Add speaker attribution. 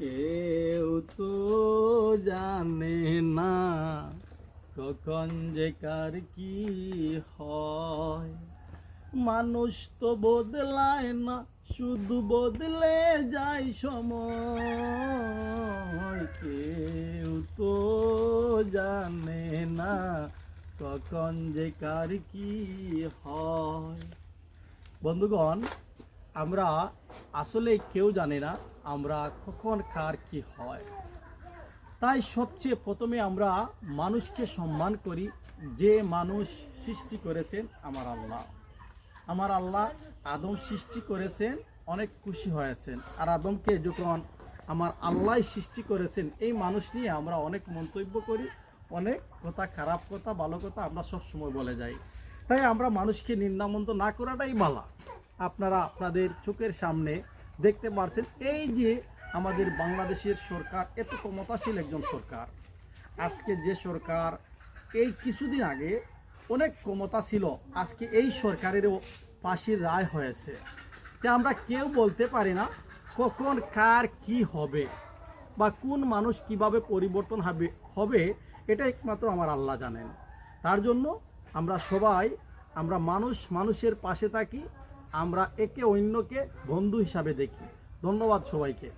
Speaker 1: কেউ তো জানে না কখন যে কার কি হয়। মানুষ তো বদলায় না, শুধু বদলে যায় সময়। কেউ তো জানে না কখন যে কার কি হয়। বন্ধুগণ, আমরা আসলে কেউ জানি না আমরা কখন কার কি হয়। তাই সবচেয়ে প্রথমে আমরা মানুষকে সম্মান করি, যে মানুষ সৃষ্টি করেছেন আমার আল্লাহ। আমার আল্লাহ আদম সৃষ্টি করেছেন, অনেক খুশি হয়েছেন। আর আদমকে যখন আমার আল্লাহ সৃষ্টি করেছেন, এই মানুষ নিয়ে আমরা অনেক মন্তব্য করি, অনেক কথা, খারাপ কথা, ভালো কথা আমরা সব সময় বলে যাই। তাই আমরা মানুষকে নিন্দামন্দ না করাটাই ভালো। আপনারা আপনাদের চোখের সামনে দেখতে পাচ্ছেন, এই যে আমাদের বাংলাদেশের সরকার এত ক্ষমতাশীল একজন সরকার। আজকে যে সরকার এই কিছুদিন আগে অনেক ক্ষমতা ছিল, আজকে এই সরকারেরও ফাঁসির রায় হয়েছে। তা আমরা কেউ বলতে পারি না কখন কার কি হবে বা কোন মানুষ কিভাবে পরিবর্তন হবে এটা একমাত্র আমার আল্লাহ জানেন। তার জন্য আমরা সবাই, আমরা মানুষের পাশে থাকি, আমরা একে অন্যকে বন্ধু হিসাবে দেখি। ধন্যবাদ সবাইকে।